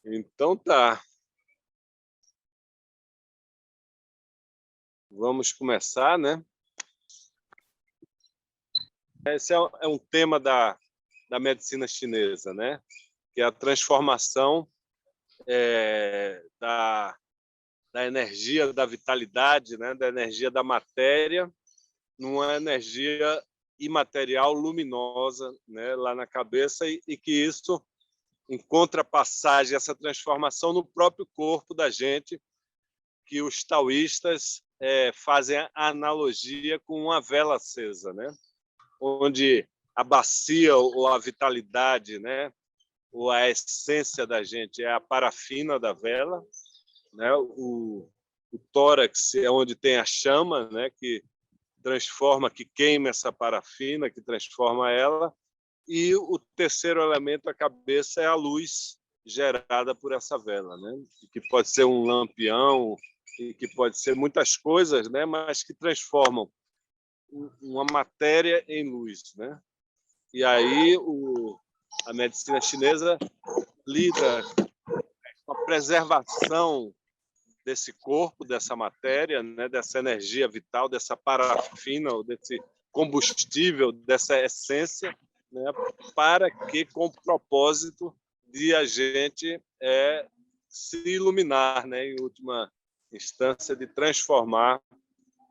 Então tá, vamos começar, né? Esse é um tema da medicina chinesa, né? Que é a transformação da energia, da vitalidade, né? Da energia da matéria numa energia imaterial luminosa, né? Lá na cabeça e que isso encontra passagem, essa transformação no próprio corpo da gente, que os taoístas fazem a analogia com uma vela acesa, né? Onde a bacia ou a vitalidade, né? Ou a essência da gente é a parafina da vela, né? O tórax é onde tem a chama, né? Que transforma, que queima essa parafina, que transforma ela. E o terceiro elemento, a cabeça, é a luz gerada por essa vela, né? Que pode ser um lampião, que pode ser muitas coisas, né? Mas que transformam uma matéria em luz, né? E aí a medicina chinesa lida com a preservação desse corpo, dessa matéria, né? Dessa energia vital, dessa parafina, desse combustível, dessa essência, né? Para que, com o propósito de a gente se iluminar, né? Em última instância, de transformar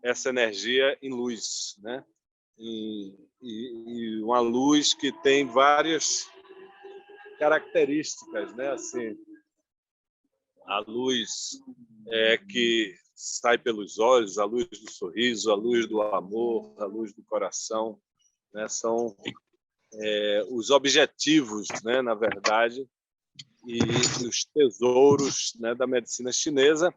essa energia em luz, né? E uma luz que tem várias características, né? Assim, a luz que sai pelos olhos, a luz do sorriso, a luz do amor, a luz do coração, né? São os objetivos, né? Na verdade, e os tesouros, né? Da medicina chinesa.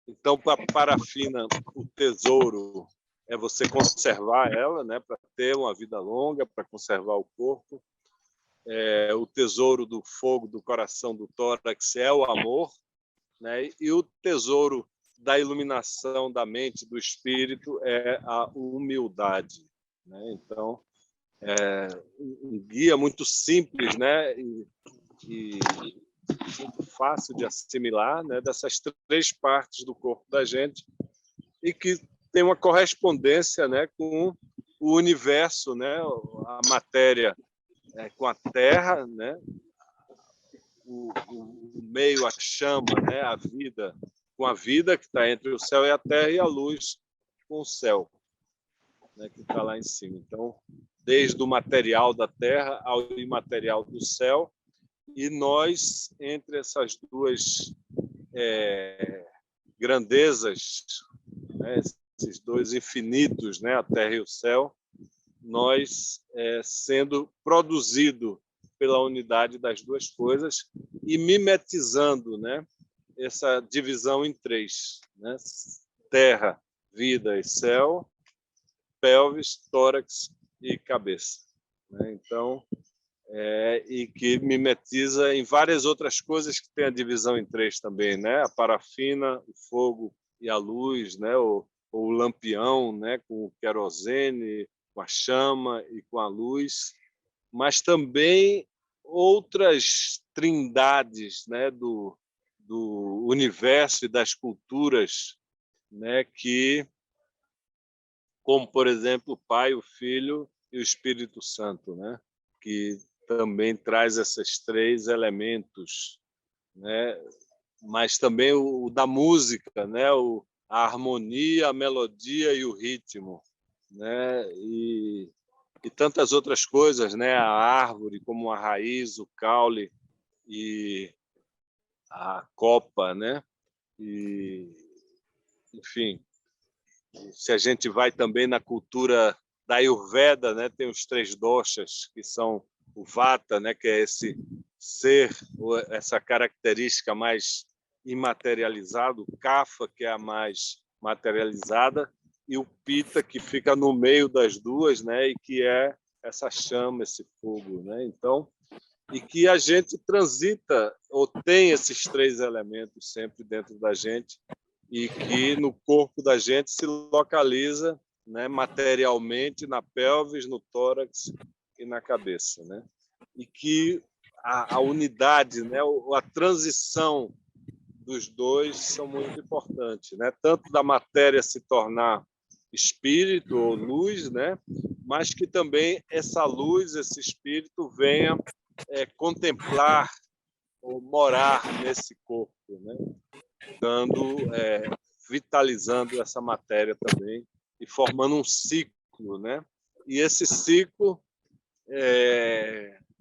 Então, para a parafina, o tesouro é você conservar ela, né, para ter uma vida longa, para conservar o corpo. O tesouro do fogo, do coração, do tórax é o amor, né, e o tesouro da iluminação da mente, do espírito, é a humildade, né? Então, um guia muito simples, né, e muito fácil de assimilar, né, dessas três partes do corpo da gente e que tem uma correspondência, né, com o universo, né, a matéria com a Terra, né, o meio, a chama, né, a vida com a vida que está entre o céu e a terra e a luz com o céu, né, que está lá em cima. Então, desde o material da terra ao imaterial do céu, e nós, entre essas duas grandezas, né, esses dois infinitos, né, a terra e o céu, nós sendo produzido pela unidade das duas coisas e mimetizando, né, essa divisão em três, né, terra, vida e céu, pelvis, tórax e cabeça, né? Então, e que mimetiza em várias outras coisas que tem a divisão em três também, né? A parafina, o fogo e a luz, né? O lampião, né? Com o querosene, com a chama e com a luz, mas também outras trindades, né? Do universo e das culturas, né? Que, como por exemplo, o Pai, o Filho e o Espírito Santo, né? Que também traz esses três elementos, né? Mas também o da música, né? A harmonia, a melodia e o ritmo, né? E tantas outras coisas, né? A árvore como a raiz, o caule e a copa, né? E, enfim, se a gente vai também na cultura da Ayurveda, né? Tem os três doshas, que são o Vata, né, que é esse ser, essa característica mais imaterializada, o Kapha, que é a mais materializada, e o Pitta, que fica no meio das duas, né, e que é essa chama, esse fogo, né? Então, e que a gente transita ou tem esses três elementos sempre dentro da gente e que no corpo da gente se localiza, né, materialmente na pelvis, no tórax e na cabeça, né? E que a unidade, né? A transição dos dois são muito importantes, né? Tanto da matéria se tornar espírito ou luz, né? Mas que também essa luz, esse espírito venha contemplar ou morar nesse corpo, né? Vitalizando essa matéria também e formando um ciclo, né? E esse ciclo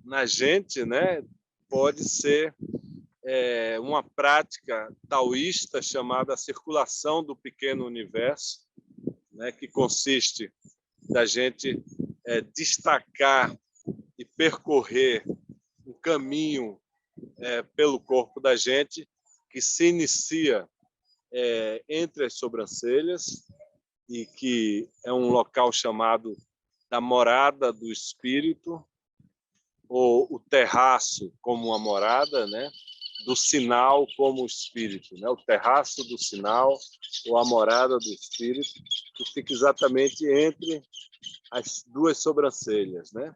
na gente, né, pode ser uma prática taoísta chamada circulação do pequeno universo, né, que consiste da gente destacar e percorrer um caminho pelo corpo da gente que se inicia entre as sobrancelhas e que é um local chamado da morada do espírito, ou o terraço como uma morada, né? Do sinal como o espírito, né? O terraço do sinal ou a morada do espírito, que fica exatamente entre as duas sobrancelhas, né?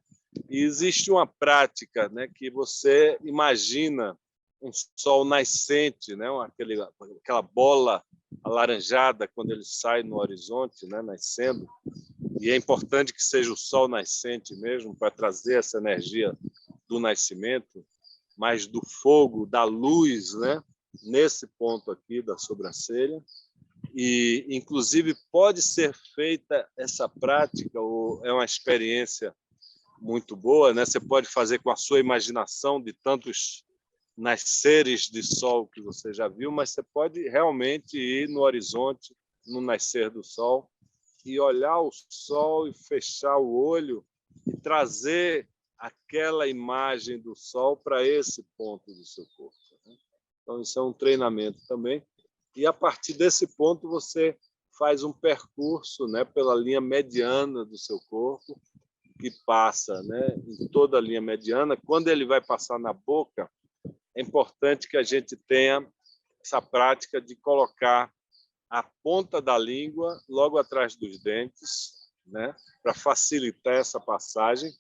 E existe uma prática, né, que você imagina um sol nascente, né, aquela bola alaranjada quando ele sai no horizonte, né, nascendo. E é importante que seja o sol nascente mesmo para trazer essa energia do nascimento, mas do fogo, da luz, né, nesse ponto aqui da sobrancelha. E, inclusive, pode ser feita essa prática, ou é uma experiência muito boa, né? Você pode fazer com a sua imaginação de tantos nasceres de sol que você já viu, mas você pode realmente ir no horizonte, no nascer do sol, e olhar o sol e fechar o olho e trazer aquela imagem do sol para esse ponto do seu corpo, né? Então, isso é um treinamento também. E, a partir desse ponto, você faz um percurso, né, pela linha mediana do seu corpo, que passa, né, em toda a linha mediana. Quando ele vai passar na boca, é importante que a gente tenha essa prática de colocar a ponta da língua logo atrás dos dentes, né, para facilitar essa passagem,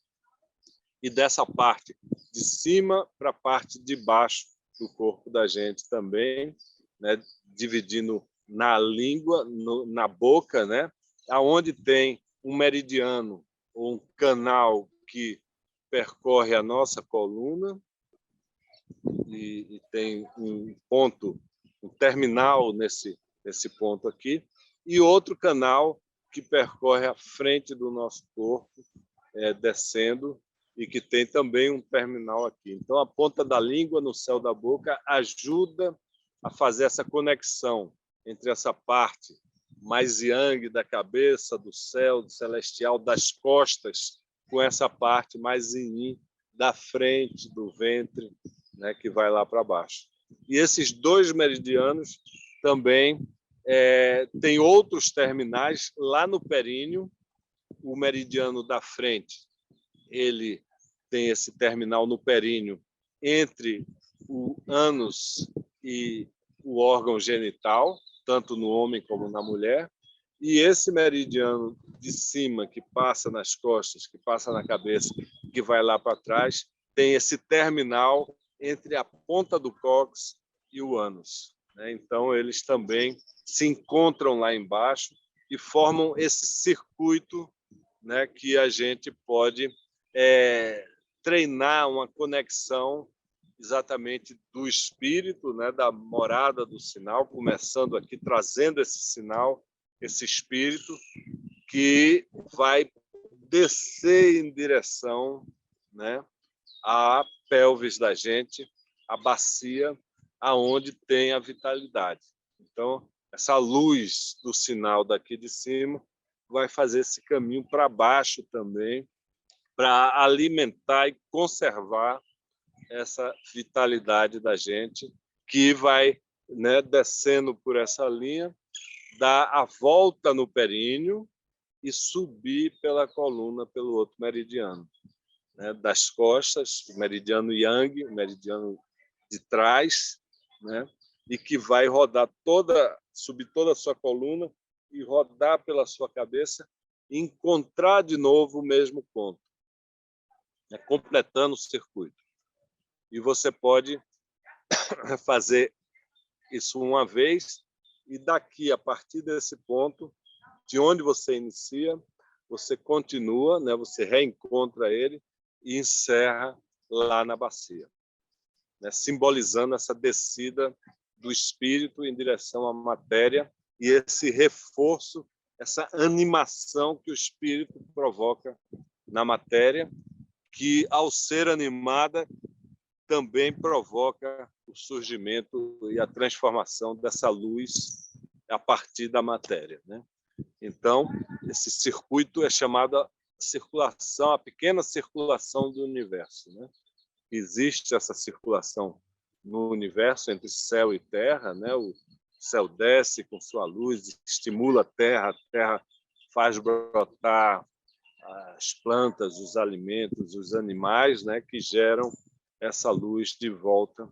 e dessa parte de cima para a parte de baixo do corpo da gente também, né, dividindo na língua, na boca, né, aonde tem um meridiano ou um canal que percorre a nossa coluna e tem um ponto, um terminal nesse ponto aqui, e outro canal que percorre a frente do nosso corpo, descendo, e que tem também um terminal aqui. Então, a ponta da língua no céu da boca ajuda a fazer essa conexão entre essa parte mais yang da cabeça, do céu, do celestial, das costas, com essa parte mais yin da frente, do ventre, né, que vai lá para baixo. E esses dois meridianos também tem outros terminais lá no períneo. O meridiano da frente, ele tem esse terminal no períneo entre o ânus e o órgão genital, tanto no homem como na mulher. E esse meridiano de cima, que passa nas costas, que passa na cabeça, que vai lá para trás, tem esse terminal entre a ponta do cóccix e o ânus, né? Então, eles também se encontram lá embaixo e formam esse circuito, né, que a gente pode treinar uma conexão exatamente do espírito, né, da morada do sinal, começando aqui, trazendo esse sinal, esse espírito, que vai descer em direção, né, à pelvis da gente, a bacia, aonde tem a vitalidade. Então, essa luz do sinal daqui de cima vai fazer esse caminho para baixo também, para alimentar e conservar essa vitalidade da gente, que vai, né, descendo por essa linha, dar a volta no períneo e subir pela coluna, pelo outro meridiano, né, das costas, o meridiano yang, o meridiano de trás, né, e que vai rodar subir toda a sua coluna e rodar pela sua cabeça e encontrar de novo o mesmo ponto, né, completando o circuito. E você pode fazer isso uma vez e daqui, a partir desse ponto, de onde você inicia, você continua, né? Você reencontra ele e encerra lá na bacia, né? Simbolizando essa descida do espírito em direção à matéria e esse reforço, essa animação que o espírito provoca na matéria, que, ao ser animada, também provoca o surgimento e a transformação dessa luz a partir da matéria, né? Então, esse circuito é chamado circulação, a pequena circulação do universo, né? Existe essa circulação no universo entre céu e terra, né? O céu desce com sua luz, estimula a terra faz brotar as plantas, os alimentos, os animais, né? Que geram essa luz de volta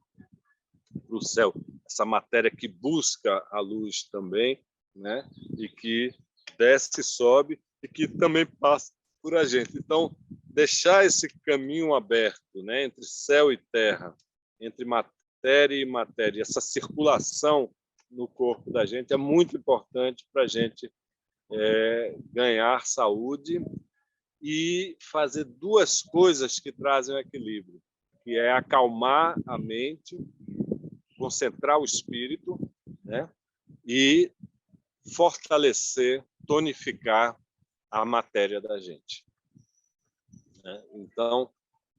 para o céu, essa matéria que busca a luz também, né? E que desce e sobe e que também passa por a gente. Então, deixar esse caminho aberto, né? Entre céu e terra, entre matéria e matéria, essa circulação no corpo da gente é muito importante para a gente ganhar saúde e fazer duas coisas que trazem o equilíbrio, que é acalmar a mente, concentrar o espírito, né? E fortalecer, tonificar a matéria da gente, né? Então,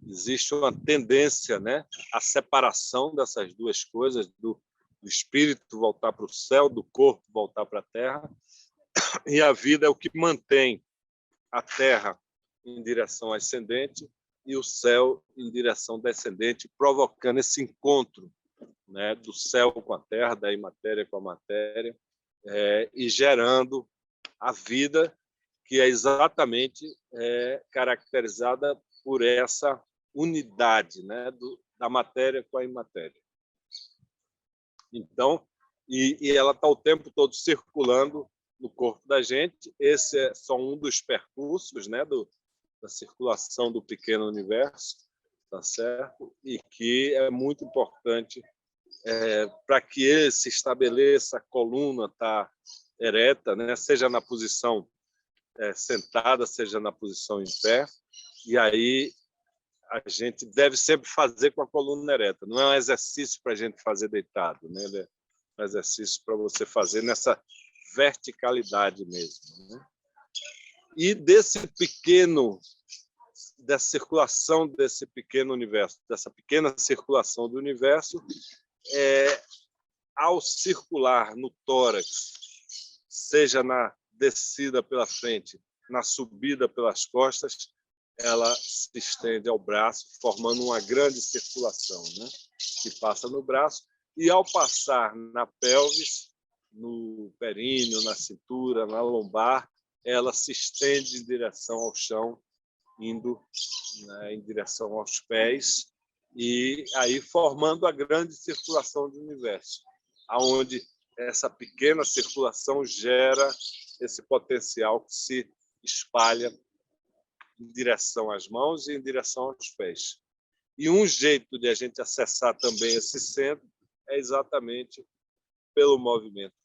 existe uma tendência, né, à separação dessas duas coisas, do espírito voltar para o céu, do corpo voltar para a terra, e a vida é o que mantém a terra em direção ascendente e o céu em direção descendente, provocando esse encontro, né, do céu com a terra, da imatéria com a matéria, e gerando a vida, que é exatamente caracterizada por essa unidade, né, da matéria com a imatéria. Então, e ela está o tempo todo circulando no corpo da gente. Esse é só um dos percursos, né, da circulação do pequeno universo, tá certo? E que é muito importante para que ele se estabeleça, a coluna está ereta, né? Seja na posição sentada, seja na posição em pé. E aí a gente deve sempre fazer com a coluna ereta. Não é um exercício para a gente fazer deitado, né? Ele é um exercício para você fazer nessa verticalidade mesmo, né? E dessa circulação desse pequeno universo, dessa pequena circulação do universo, ao circular no tórax, seja na descida pela frente, na subida pelas costas, ela se estende ao braço, formando uma grande circulação, né? Que passa no braço, e ao passar na pelvis, no períneo, na cintura, na lombar, ela se estende em direção ao chão, indo, né, em direção aos pés, e aí formando a grande circulação do universo, aonde essa pequena circulação gera esse potencial que se espalha em direção às mãos e em direção aos pés. E um jeito de a gente acessar também esse centro é exatamente pelo movimento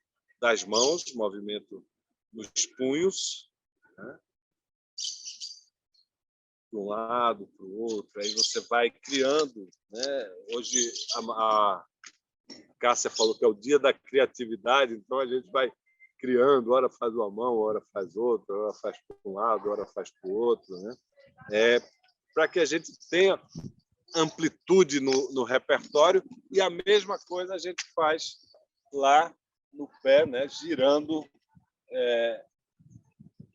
das mãos, movimento nos punhos, né? De um lado para o outro, aí você vai criando, né? Hoje a Cássia falou que é o dia da criatividade, então a gente vai criando, hora faz uma mão, hora faz outra, hora faz para um lado, hora faz para o outro, né? Para que a gente tenha amplitude no repertório, e a mesma coisa a gente faz lá no pé, né? Girando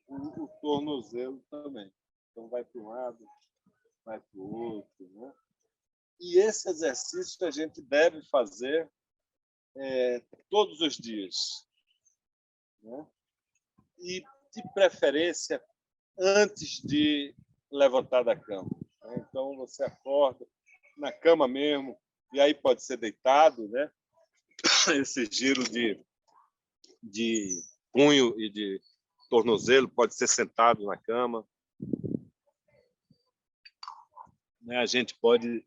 o tornozelo também. Então vai para um lado, vai para o outro, né? E esse exercício a gente deve fazer todos os dias, né? E, de preferência, antes de levantar da cama, né? Então, você acorda na cama mesmo, e aí pode ser deitado, né? Esse giro de punho e de tornozelo pode ser sentado na cama, né? A gente pode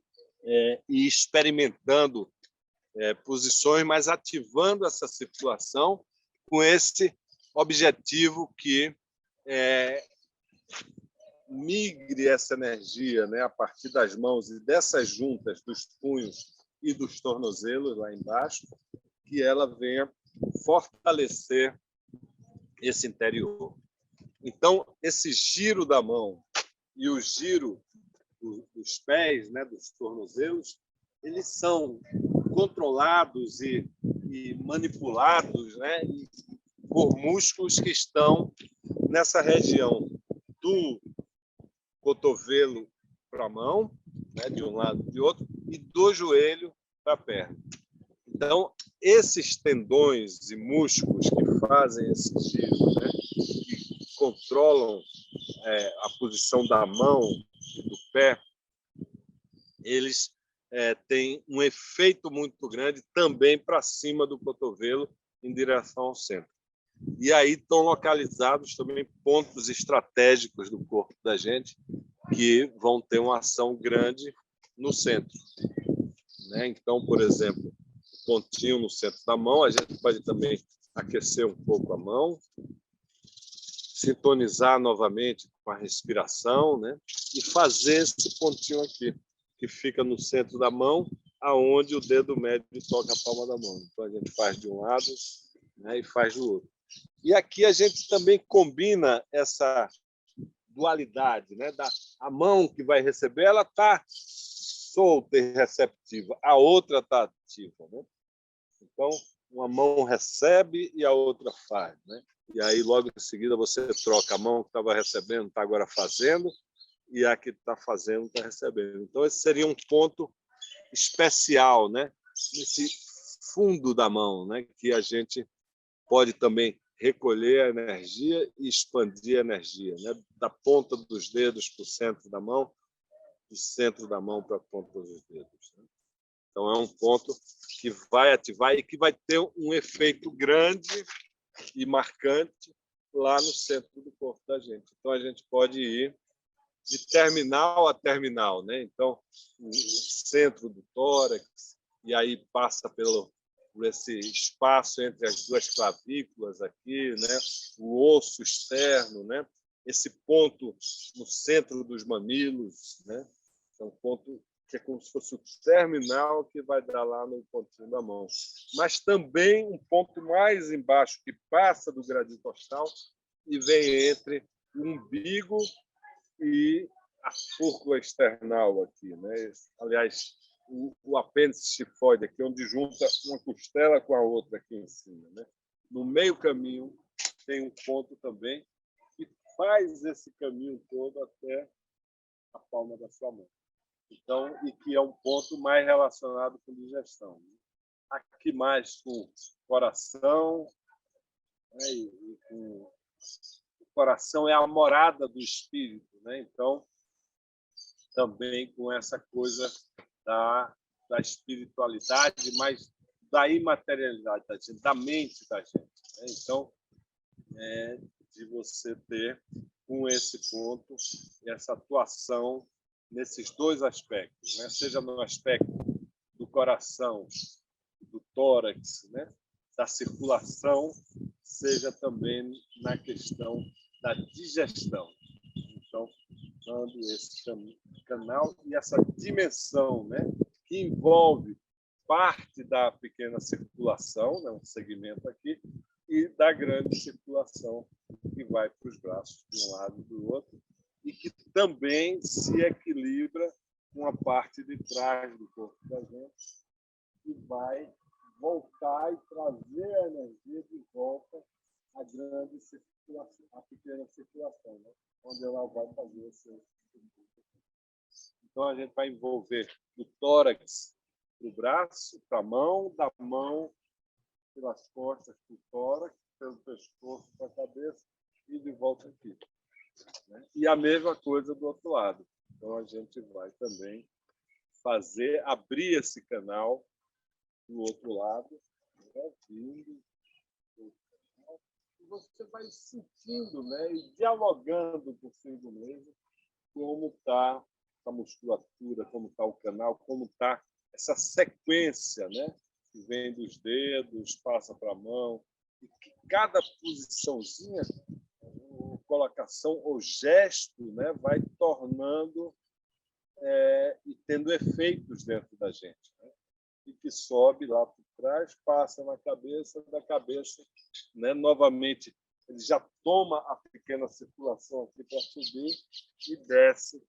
e experimentando posições, mas ativando essa circulação com esse objetivo que migre essa energia, né, a partir das mãos e dessas juntas dos punhos e dos tornozelos lá embaixo, que ela venha fortalecer esse interior. Então, esse giro da mão e o giro dos pés, né, dos tornozelos, eles são controlados e manipulados, né, por músculos que estão nessa região do cotovelo para a mão, né, de um lado e de outro, e do joelho para a perna. Então, esses tendões e músculos que fazem esse giro, né, que controlam a posição da mão e do pé, eles têm um efeito muito grande também para cima do cotovelo, em direção ao centro. E aí estão localizados também pontos estratégicos do corpo da gente que vão ter uma ação grande no centro, né? Então, por exemplo, pontinho no centro da mão, a gente pode também aquecer um pouco a mão, sintonizar novamente com a respiração, né? E fazer esse pontinho aqui, que fica no centro da mão, aonde o dedo médio toca a palma da mão. Então, a gente faz de um lado, né, e faz do outro. E aqui a gente também combina essa dualidade, né? A mão que vai receber, ela está solta e receptiva, a outra está ativa, né? Então, uma mão recebe e a outra faz, né? E aí, logo em seguida, você troca a mão que estava recebendo, está agora fazendo, e a que está fazendo está recebendo. Então, esse seria um ponto especial, né? Nesse fundo da mão, né? Que a gente pode também recolher a energia e expandir a energia, né? Da ponta dos dedos para o centro da mão, do centro da mão para a ponta dos dedos, né? Então, é um ponto que vai ativar e que vai ter um efeito grande e marcante lá no centro do corpo da gente. Então, a gente pode ir de terminal a terminal, né? Então, o centro do tórax, e aí passa por esse espaço entre as duas clavículas aqui, né? O osso externo, né? Esse ponto no centro dos mamilos, né? É um ponto que é como se fosse o terminal que vai dar lá no pontinho da mão. Mas também um ponto mais embaixo, que passa do gradil costal e vem entre o umbigo e a fúrcula external aqui, né? Aliás, o apêndice tifoide aqui, onde junta uma costela com a outra aqui em cima, né? No meio caminho tem um ponto também que faz esse caminho todo até a palma da sua mão. Então, e que é um ponto mais relacionado com digestão, né? Aqui mais com coração, né? E com o coração é a morada do espírito, né? Então, também com essa coisa da espiritualidade, mas da imaterialidade da gente, da mente da gente, né? Então, de você ter com esse ponto essa atuação nesses dois aspectos, né? Seja no aspecto do coração, do tórax, né? Da circulação, seja também na questão da digestão. Então, dando esse canal e essa dimensão, né? Que envolve parte da pequena circulação, né? Um segmento aqui, e da grande circulação que vai para os braços de um lado e do outro, e que também se equilibra com a parte de trás do corpo da gente, e vai voltar e trazer a energia de volta à grande circulação, à pequena circulação, né? Onde ela vai fazer esse. Então, a gente vai envolver do tórax para o braço, para a mão, da mão pelas costas para o tórax, pelo pescoço para a cabeça e de volta aqui, né? E a mesma coisa do outro lado. Então, a gente vai também abrir esse canal do outro lado, né? Vindo, e você vai sentindo, né? E dialogando consigo mesmo como está a musculatura, como está o canal, como está essa sequência, né? Que vem dos dedos, passa para a mão, e que cada posiçãozinha, colocação ou gesto, né? Vai tornando e tendo efeitos dentro da gente, né? E que sobe lá por trás, passa na cabeça, da cabeça, né? Novamente, ele já toma a pequena circulação aqui para subir e desce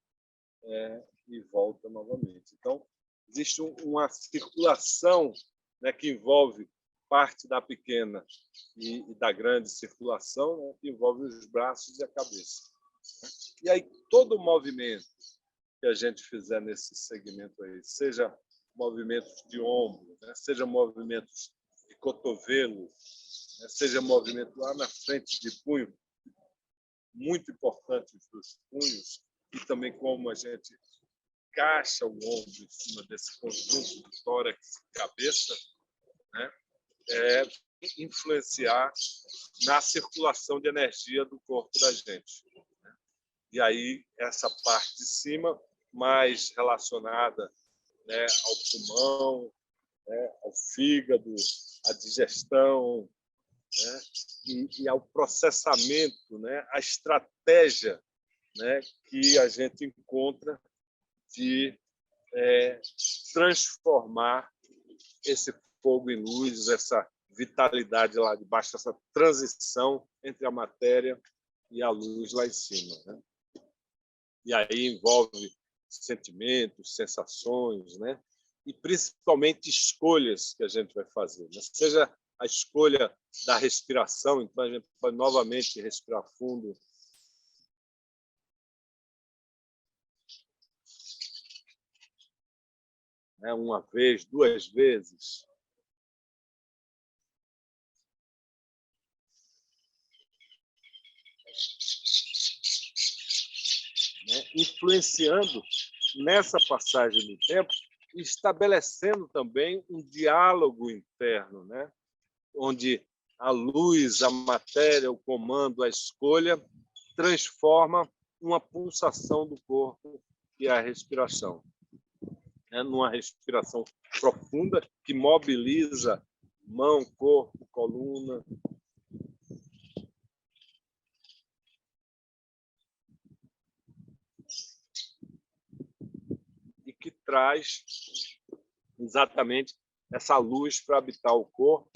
e volta novamente. Então, existe uma circulação, né, que envolve parte da pequena e da grande circulação, né, que envolve os braços e a cabeça. E aí, todo movimento que a gente fizer nesse segmento aí, seja movimentos de ombro, né, seja movimentos de cotovelo, né, seja movimento lá na frente de punho, muito importante os dois punhos, e também como a gente encaixa o ombro em cima desse conjunto de tórax e cabeça, né, influenciar na circulação de energia do corpo da gente. Né? E aí, essa parte de cima, mais relacionada, né, ao pulmão, né, ao fígado, à digestão, né, e ao processamento, né, a estratégia, né, que a gente encontra de transformar esse fogo em luz, essa vitalidade lá de baixo, essa transição entre a matéria e a luz lá em cima, né? E aí envolve sentimentos, sensações, né? E principalmente escolhas que a gente vai fazer, né? Seja a escolha da respiração, então a gente pode novamente respirar fundo, né? Uma vez, duas vezes, né? Influenciando nessa passagem do tempo e estabelecendo também um diálogo interno, né? Onde a luz, a matéria, o comando, a escolha transforma uma pulsação do corpo, que é a respiração. Numa respiração profunda que mobiliza mão, corpo, coluna. E que traz exatamente essa luz para habitar o corpo,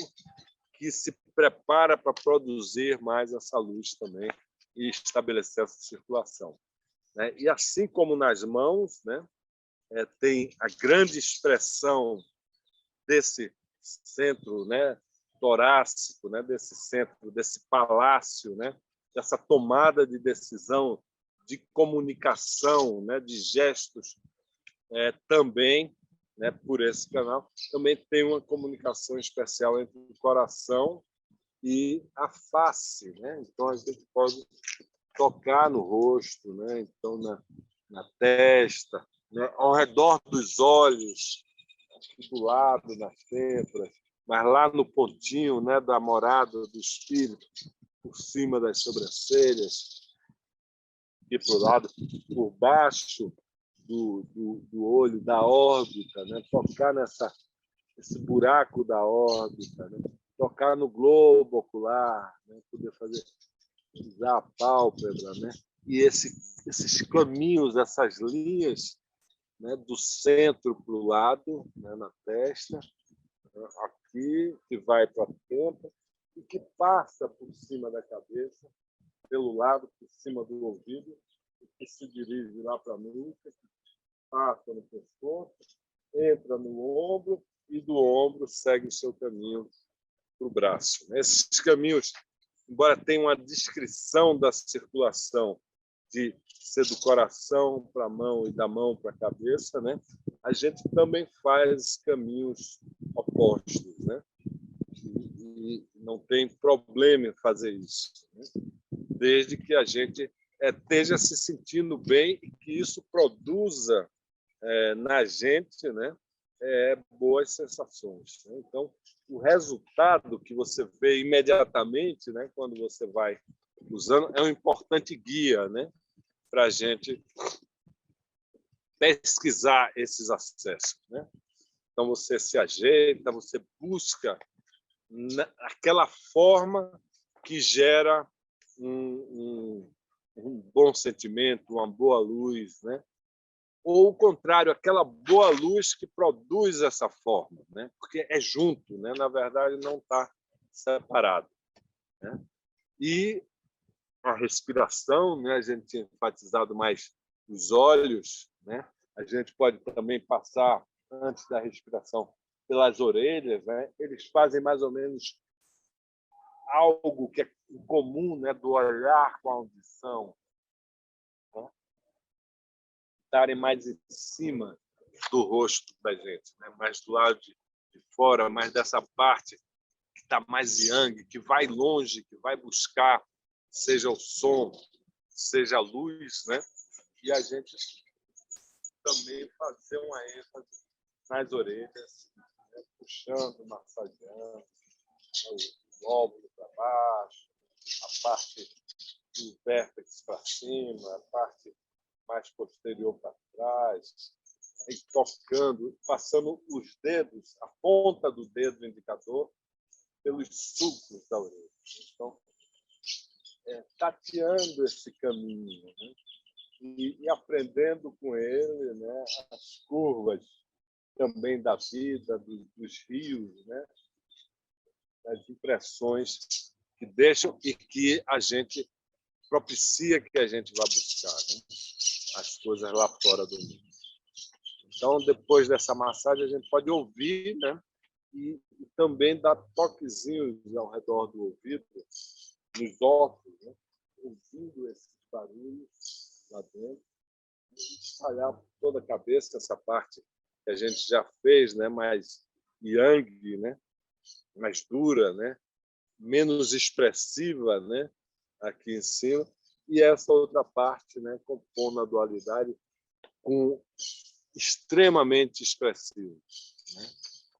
que se prepara para produzir mais essa luz também e estabelecer essa circulação. Né? E assim como nas mãos, né, tem a grande expressão desse centro, né, torácico, né, desse centro, desse palácio, né, dessa tomada de decisão, de comunicação, né, de gestos, também, né, por esse canal, também tem uma comunicação especial entre o coração e a face, né? Então a gente pode tocar no rosto, né? Então na testa, né? Ao redor dos olhos, do lado, nas têmporas, mas lá no pontinho, né, da morada do espírito, por cima das sobrancelhas, e para o lado, por baixo do olho, da órbita, né? Tocar nesse buraco da órbita, né? Tocar no globo ocular, né? Poder usar a pálpebra, né? E esses caminhos, essas linhas, né? Do centro para o lado, né? Na testa, né? Aqui, que vai para a têmpora e que passa por cima da cabeça, pelo lado, por cima do ouvido, e que se dirige lá para a nuca, passa no pescoço, entra no ombro e do ombro segue o seu caminho para o braço. Esses caminhos, embora tenham uma descrição da circulação de ser do coração para a mão e da mão para a cabeça, né? A gente também faz caminhos opostos, né? E não tem problema em fazer isso, né? Desde que a gente esteja se sentindo bem e que isso produza na gente, né, boas sensações. Né? Então, o resultado que você vê imediatamente, né, quando você vai usando, é um importante guia, né, para a gente pesquisar esses acessos, né? Então, você se ajeita, você busca aquela forma que gera um bom sentimento, uma boa luz, né? Ou o contrário, aquela boa luz que produz essa forma, né? Porque é junto, né? Na verdade, não está separado, né? E a respiração, né? A gente tinha enfatizado mais os olhos, né? A gente pode também passar, antes da respiração, pelas orelhas, né? Eles fazem mais ou menos algo que é comum, né? Do olhar com a audição, né? Estarem mais em cima do rosto da gente, né? Mais do lado de fora, mais dessa parte que está mais yang, que vai longe, que vai buscar, seja o som, seja a luz, né? E a gente também fazer uma ênfase nas orelhas, né? Puxando, massageando, o lóbulo para baixo, a parte do vértex para cima, a parte mais posterior para trás, e tocando, passando os dedos, a ponta do dedo indicador, pelos sulcos da orelha. Então, tateando esse caminho, né? E aprendendo com ele, né? As curvas também da vida, dos rios, né? As impressões que deixam e que a gente propicia que a gente vá buscar, né? As coisas lá fora do mundo. Então, depois dessa massagem, a gente pode ouvir, né? E também dar toquezinhos ao redor do ouvido, nos óculos, né? Ouvindo esses barulhos lá dentro, e espalhar por toda a cabeça essa parte que a gente já fez, né? Mais yang, né? Mais dura, né? Menos expressiva, né? Aqui em cima, e essa outra parte, né? Compondo a dualidade com extremamente expressivo, né?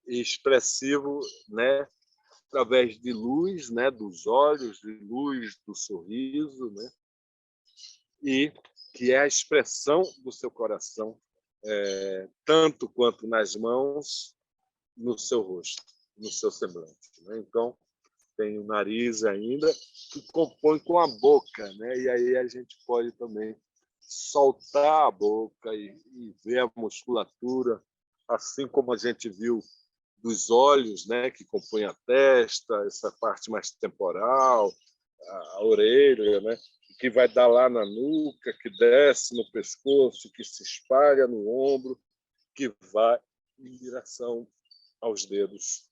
E expressivo, né? Através de luz, né? Dos olhos, de luz do sorriso, né? E que é a expressão do seu coração, tanto quanto nas mãos, no seu rosto, no seu semblante, né? Então, tem o nariz ainda, que compõe com a boca, né? E aí a gente pode também soltar a boca e ver a musculatura, assim como a gente viu dos olhos, né? Que compõem a testa, essa parte mais temporal, a orelha, né? Que vai dar lá na nuca, que desce no pescoço, que se espalha no ombro, que vai em direção aos dedos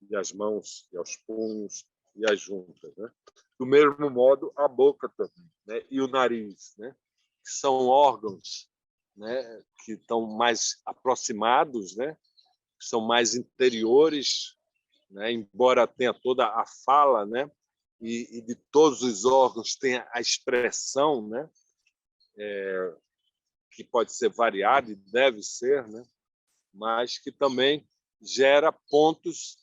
e às mãos, e aos punhos, e às juntas, né? Do mesmo modo, a boca também, né? E o nariz, né? Que são órgãos, né? Que estão mais aproximados, né? Que são mais interiores, né? Embora tenha toda a fala, né? E de todos os órgãos tenha a expressão, né? Que pode ser variada e deve ser, né? Mas que também gera pontos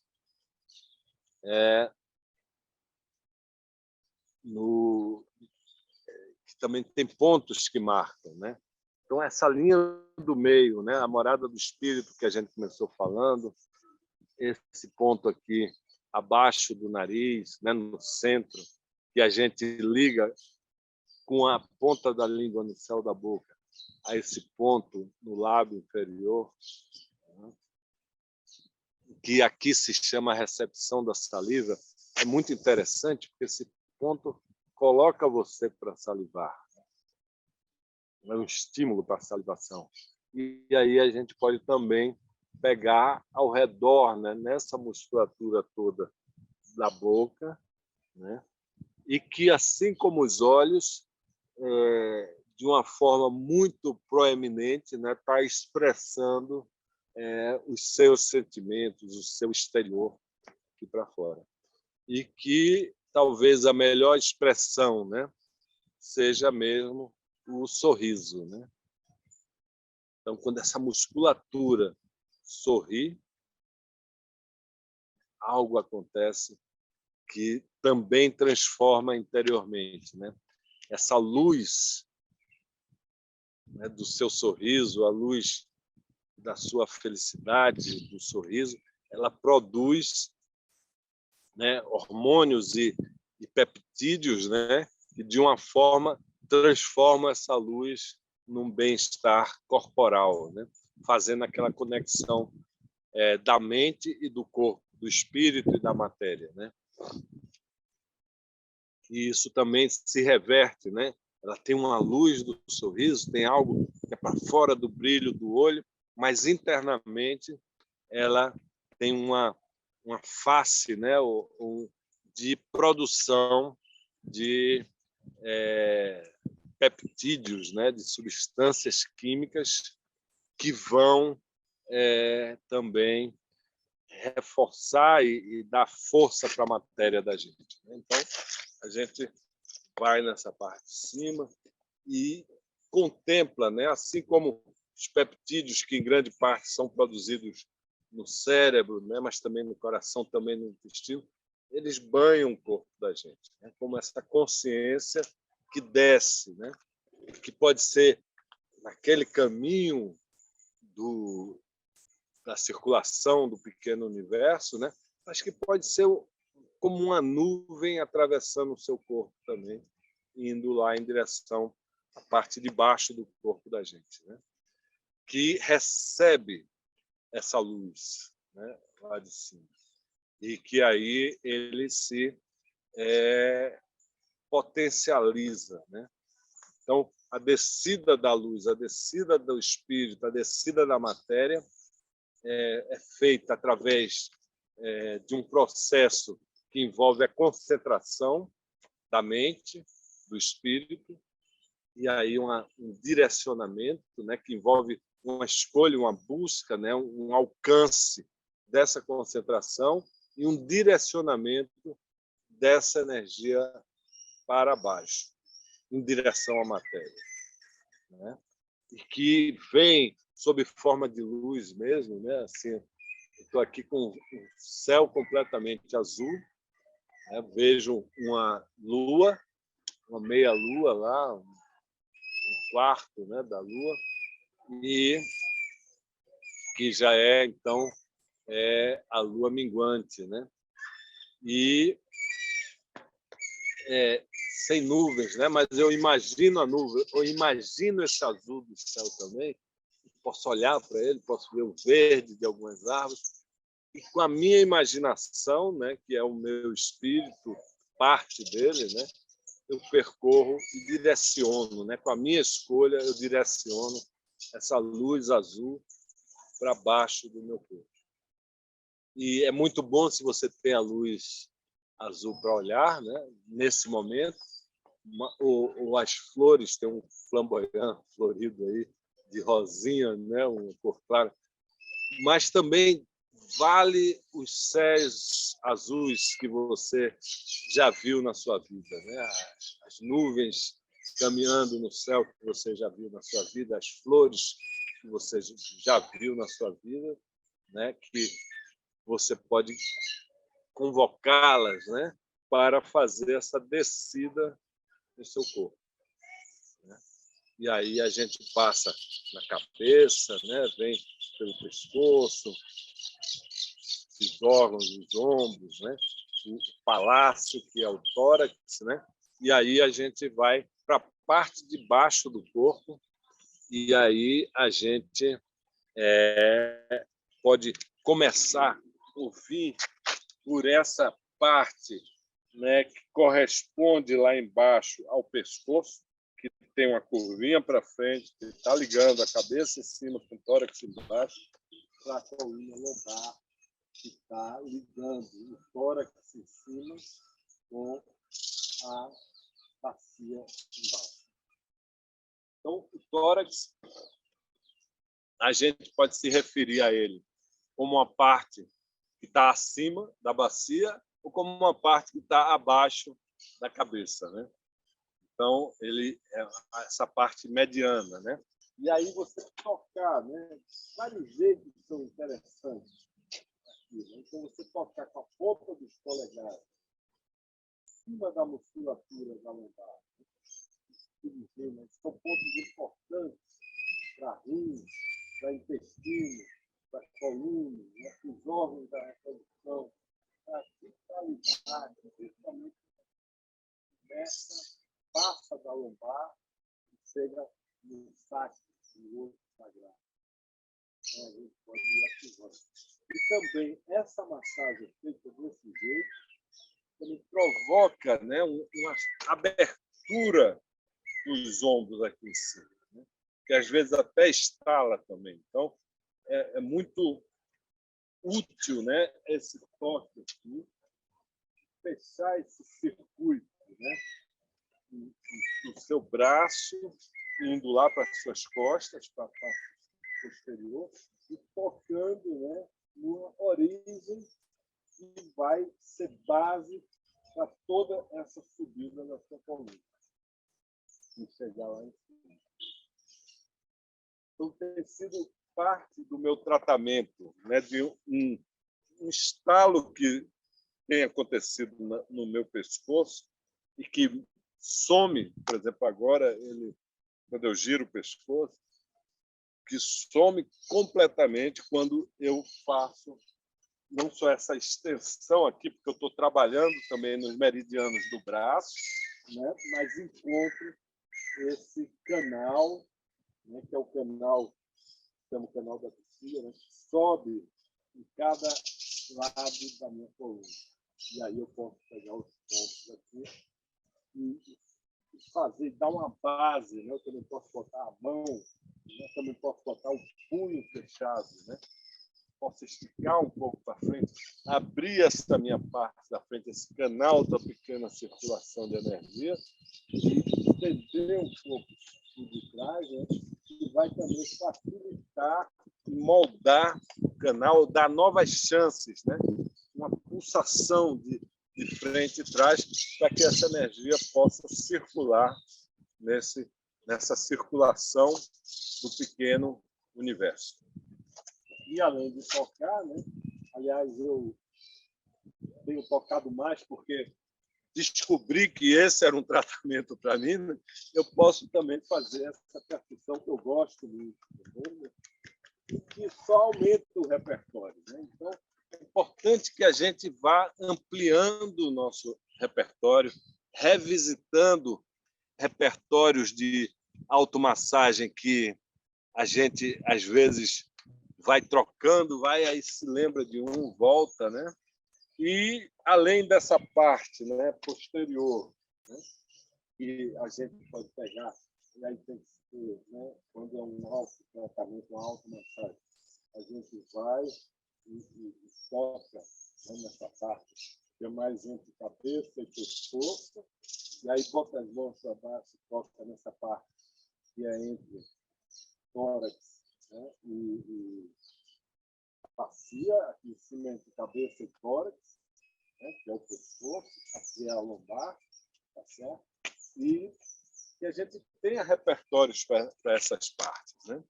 que também tem pontos que marcam, né? Então essa linha do meio, né? A morada do espírito que a gente começou falando, esse ponto aqui abaixo do nariz, né? No centro, que a gente liga com a ponta da língua no céu da boca a esse ponto no lábio inferior, né? Que aqui se chama recepção da saliva. É muito interessante porque esse ponto coloca você para salivar, é um estímulo para a salivação. E aí a gente pode também pegar ao redor, né, nessa musculatura toda da boca, né, e que, assim como os olhos, de uma forma muito proeminente, né, está expressando os seus sentimentos, o seu exterior aqui para fora. E que talvez a melhor expressão, né, seja mesmo o sorriso, né? Então, quando essa musculatura sorri, algo acontece que também transforma interiormente, né? Essa luz né, do seu sorriso, a luz da sua felicidade, do sorriso, ela produz, né, hormônios e peptídeos, né, que de uma forma transformam essa luz num bem-estar corporal, né, fazendo aquela conexão da mente e do corpo, do espírito e da matéria, né? E isso também se reverte, né? Ela tem uma luz do sorriso, tem algo que é para fora do brilho do olho, mas internamente ela tem uma face, né, de produção de peptídeos, né, de substâncias químicas que vão também reforçar e dar força para a matéria da gente. Então, a gente vai nessa parte de cima e contempla, né, assim como os peptídeos que em grande parte são produzidos no cérebro, né, mas também no coração, também no intestino, eles banham o corpo da gente, né, como essa consciência que desce, né, que pode ser naquele caminho da circulação do pequeno universo, né, mas que pode ser como uma nuvem atravessando o seu corpo também, indo lá em direção à parte de baixo do corpo da gente, né, que recebe essa luz, né, lá de cima, e que aí ele se potencializa, né? Então, a descida da luz, a descida do espírito, a descida da matéria é feita através de um processo que envolve a concentração da mente, do espírito, e aí um direcionamento, né, que envolve uma escolha, uma busca, né, um alcance dessa concentração e um direcionamento dessa energia para baixo, em direção à matéria, né? E que vem sob forma de luz mesmo, né? Assim, estou aqui com o céu completamente azul, né? Vejo uma lua, uma meia lua lá, um quarto, né, da lua, e que já então a lua minguante, né? E sem nuvens, né? Mas eu imagino a nuvem, eu imagino esse azul do céu também. Posso olhar para ele, posso ver o verde de algumas árvores e com a minha imaginação, né, que é o meu espírito, parte dele, né, eu percorro e direciono, né, com a minha escolha eu direciono essa luz azul para baixo do meu corpo. E é muito bom se você tem a luz azul para olhar, né, nesse momento. Ou as flores, tem um flamboyant florido aí, de rosinha, né, uma cor clara. Mas também vale os céus azuis que você já viu na sua vida, né? As nuvens caminhando no céu que você já viu na sua vida, as flores que você já viu na sua vida, né? Que você pode convocá-las, né? Para fazer essa descida no seu corpo, né? E aí a gente passa na cabeça, né? Vem pelo pescoço, os órgãos, os ombros, né? O palácio, que é o tórax, né? E aí a gente vai para a parte de baixo do corpo e aí a gente pode começar a ouvir por essa parte, né, que corresponde lá embaixo ao pescoço, que tem uma curvinha para frente, que está ligando a cabeça em cima com o tórax embaixo, para a coluna lombar, que está ligando o tórax em cima com a bacia embaixo. Então, o tórax, a gente pode se referir a ele como uma parte que está acima da bacia ou como uma parte que está abaixo da cabeça, né? Então, ele é essa parte mediana, né? E aí você tocar, né? Vários jeitos são interessantes. Então, você tocar com a ponta dos polegares em cima da musculatura da lombar. São pontos importantes para rins, para intestino, para coluna, né, para os órgãos da reprodução, para a vitalidade, principalmente começa, passa da lombar e chega no saco, no osso sagrado. Então, a gente pode ir ativando. E também essa massagem feita desse jeito também provoca, né, uma abertura dos ombros aqui em cima, né? Que às vezes até estala também. Então, é muito útil, né, esse toque aqui, fechar esse circuito, né, do seu braço, indo lá para as suas costas, para a parte posterior, e tocando, né, numa origem que vai ser base para toda essa subida da sua coluna e chegar lá em cima. Então, tem sido parte do meu tratamento, né, de um estalo que tem acontecido no meu pescoço e que some, por exemplo, agora, quando eu giro o pescoço, que some completamente quando eu faço não só essa extensão aqui, porque eu estou trabalhando também nos meridianos do braço, né, mas encontro esse canal, né, que é o canal, chama o canal da bexiga, né, que sobe em cada lado da minha coluna. E aí eu posso pegar os pontos aqui e fazer, dar uma base, né? Eu também posso botar a mão, né? Também posso botar o punho fechado, né? Posso esticar um pouco para frente, abrir essa minha parte da frente, esse canal da pequena circulação de energia e estender um pouco o de trás, né? E vai também facilitar e moldar o canal, dar novas chances, né? Uma pulsação de frente e trás para que essa energia possa circular nessa circulação do pequeno universo. E além de tocar, né? Aliás, eu tenho tocado mais porque descobri que esse era um tratamento para mim, né? Eu posso também fazer essa percussão que eu gosto muito, né? Que só aumenta o repertório, né? Então, é importante que a gente vá ampliando o nosso repertório, revisitando repertórios de automassagem que a gente, às vezes, vai trocando, aí se lembra de um, volta, né? E, além dessa parte, né, posterior, né, que a gente pode pegar, e aí tem que ser, né, quando é um alto tratamento, uma automassagem, a gente vai e toca, né, nessa parte, que é mais entre cabeça e pescoço, e aí bota as mãos para baixo e toca nessa parte que é entre tórax, né, e bacia, aqui em cima entre cabeça e tórax, né, que é o pescoço, aqui é a lombar, tá certo? E que a gente tenha repertórios para essas partes, né?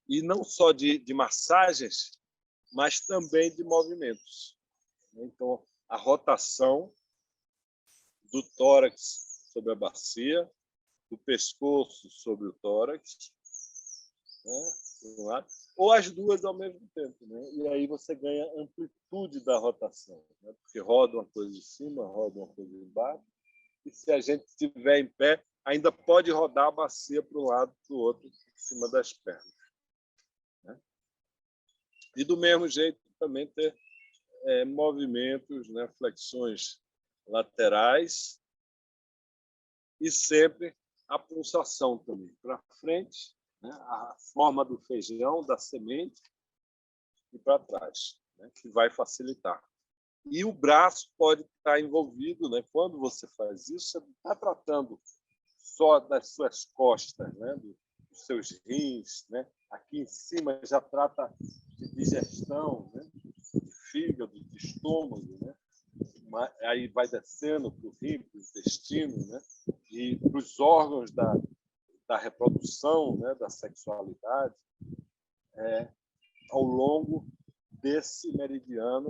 E não só de massagens, mas também de movimentos. Então, a rotação do tórax sobre a bacia, do pescoço sobre o tórax, né? Ou as duas ao mesmo tempo, né? E aí você ganha amplitude da rotação, né? Porque roda uma coisa em cima, roda uma coisa embaixo, e se a gente estiver em pé, ainda pode rodar a bacia para um lado, para o outro, em cima das pernas, né? E do mesmo jeito também ter movimentos, né? Flexões laterais e sempre a pulsação também para frente, né? A forma do feijão, da semente, e para trás, né? Que vai facilitar. E o braço pode estar envolvido, né? Quando você faz isso, você não está tratando só das suas costas, né? Dos seus rins, né? Aqui em cima já trata de digestão, né? De fígado, de estômago, né? Aí vai descendo para o rim, para o intestino, né? E para os órgãos da reprodução, né? Da sexualidade, ao longo desse meridiano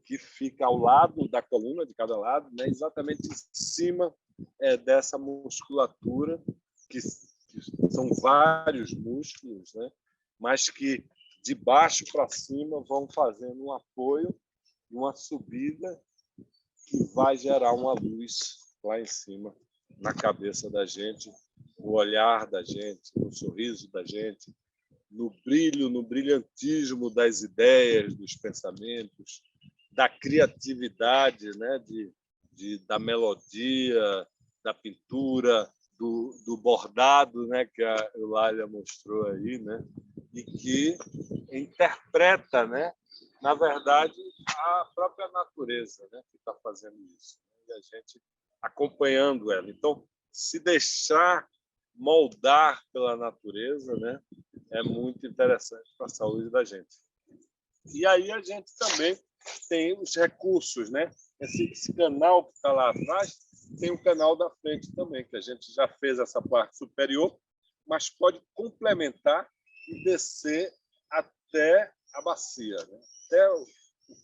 que fica ao lado da coluna, de cada lado, né? Exatamente em cima dessa musculatura que que são vários músculos, né? Mas que de baixo para cima vão fazendo um apoio, uma subida que vai gerar uma luz lá em cima, na cabeça da gente, no olhar da gente, no sorriso da gente, no brilho, no brilhantismo das ideias, dos pensamentos, da criatividade, né? Da melodia, da pintura, do bordado, né? Que a Eulália mostrou aí, né? E que interpreta, né? Na verdade, a própria natureza, né? Que está fazendo isso, né? E a gente acompanhando ela. Então, se deixar moldar pela natureza, né? É muito interessante para a saúde da gente. E aí a gente também tem os recursos, né? Esse canal que está lá atrás tem o canal da frente também, que a gente já fez essa parte superior, mas pode complementar e descer até a bacia, né? Até o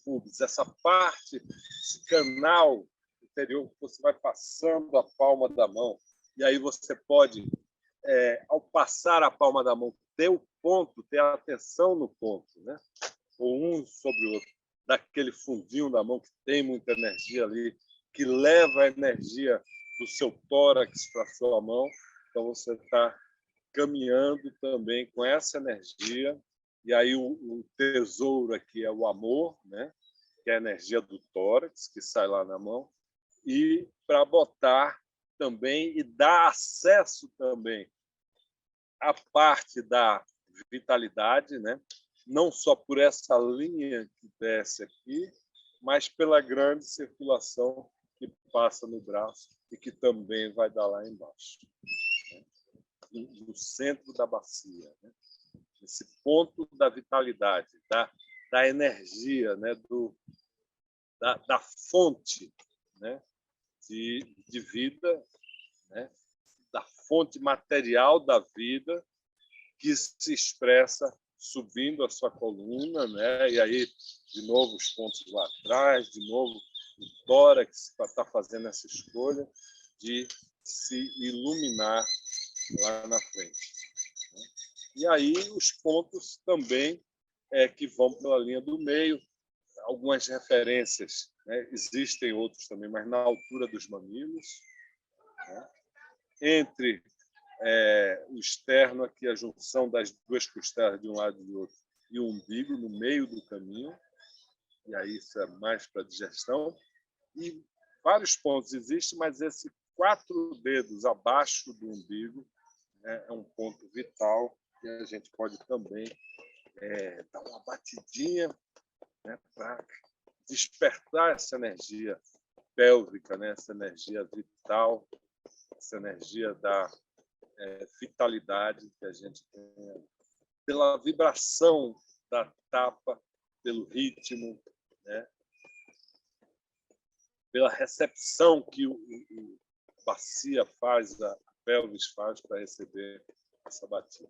pubis. Essa parte, esse canal interior, você vai passando a palma da mão, e aí você pode, ao passar a palma da mão, ter o ponto, ter a atenção no ponto, né? Ou um sobre o outro, daquele fundinho da mão que tem muita energia ali, que leva a energia do seu tórax para a sua mão. Então, você está caminhando também com essa energia. E aí o tesouro aqui é o amor, né? Que é a energia do tórax, que sai lá na mão. E para botar também e dar acesso também à parte da vitalidade, né? Não só por essa linha que desce aqui, mas pela grande circulação que passa no braço e que também vai dar lá embaixo, né? No centro da bacia, né? Esse ponto da vitalidade, da energia, né? Da fonte, né? de vida, né? Da fonte material da vida que se expressa subindo a sua coluna, né? E aí, de novo, os pontos lá atrás, de novo, o tórax para estar fazendo essa escolha de se iluminar lá na frente, né? E aí, os pontos também que vão pela linha do meio, algumas referências, né? Existem outros também, mas na altura dos mamilos, né? Entre o externo, aqui a junção das duas costelas de um lado e do outro, e o umbigo no meio do caminho, e aí isso é mais para digestão. E vários pontos existem, mas esse 4 dedos abaixo do umbigo, né, é um ponto vital que a gente pode também dar uma batidinha, né, para despertar essa energia pélvica, né, essa energia vital, essa energia da vitalidade que a gente tem, pela vibração da tapa, pelo ritmo, né? Pela recepção que o bacia faz, a pelvis faz para receber essa batida.